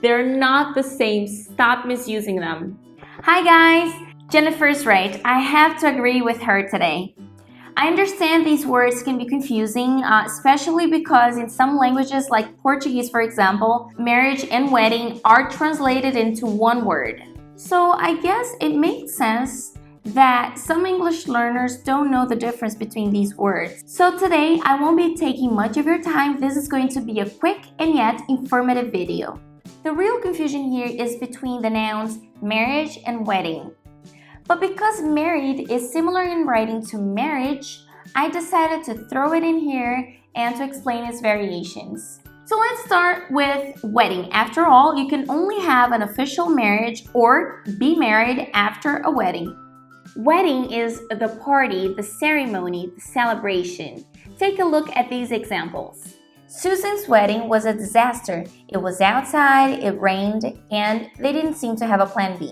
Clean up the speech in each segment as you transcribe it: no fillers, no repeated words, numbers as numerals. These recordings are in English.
They're not the same. Stop misusing them. Hi guys, Jennifer's right. I have to agree with her today. I understand these words can be confusing, especially because in some languages like Portuguese, for example, marriage and wedding are translated into one word. So I guess it makes sense that some English learners don't know the difference between these words. So today, I won't be taking much of your time. This is going to be a quick and yet informative video. The real confusion here is between the nouns marriage and wedding. But because married is similar in writing to marriage, I decided to throw it in here and to explain its variations. So let's start with wedding. After all, you can only have an official marriage or be married after a wedding. Wedding is the party, the ceremony, the celebration. Take a look at these examples. Susan's wedding was a disaster. It was outside, it rained, and they didn't seem to have a plan B.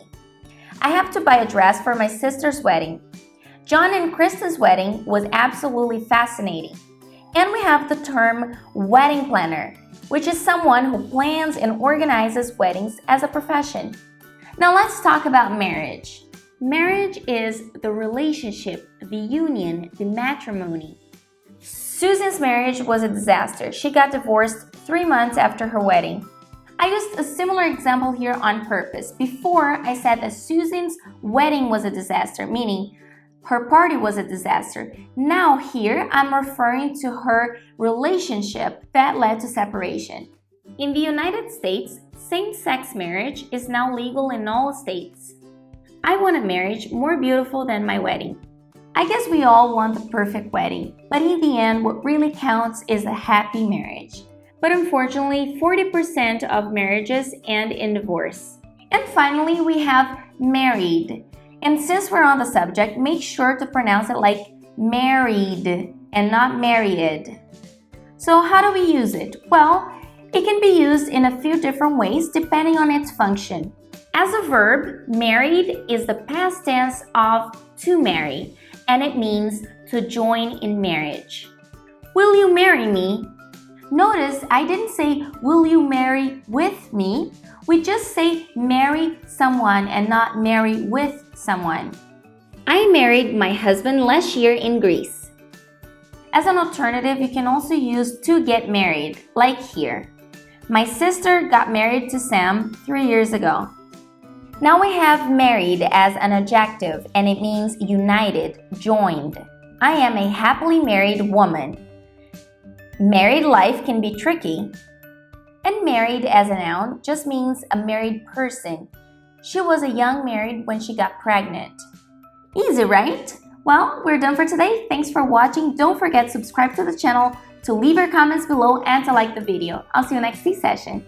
I have to buy a dress for my sister's wedding. John and Kristen's wedding was absolutely fascinating. And we have the term wedding planner, which is someone who plans and organizes weddings as a profession. Now let's talk about marriage. Marriage is the relationship, the union, the matrimony. Susan's marriage was a disaster. She got divorced 3 months after her wedding. I used a similar example here on purpose. Before, I said that Susan's wedding was a disaster, meaning her party was a disaster. Now here, I'm referring to her relationship that led to separation. In the United States, same-sex marriage is now legal in all states. I want a marriage more beautiful than my wedding. I guess we all want the perfect wedding, but in the end, what really counts is a happy marriage. But unfortunately, 40% of marriages end in divorce. And finally, we have married. And since we're on the subject, make sure to pronounce it like married and not married. So how do we use it? Well, it can be used in a few different ways depending on its function. As a verb, married is the past tense of to marry, and it means to join in marriage. Will you marry me? Notice I didn't say, will you marry with me? We just say marry someone and not marry with someone. I married my husband last year in Greece. As an alternative, you can also use to get married, like here. My sister got married to Sam 3 years ago. Now we have married as an adjective, and it means united, joined. I am a happily married woman. Married life can be tricky. And married as a noun just means a married person. She was a young married when she got pregnant. Easy, right? Well, we're done for today. Thanks for watching. Don't forget to subscribe to the channel, to leave your comments below, and to like the video. I'll see you next session.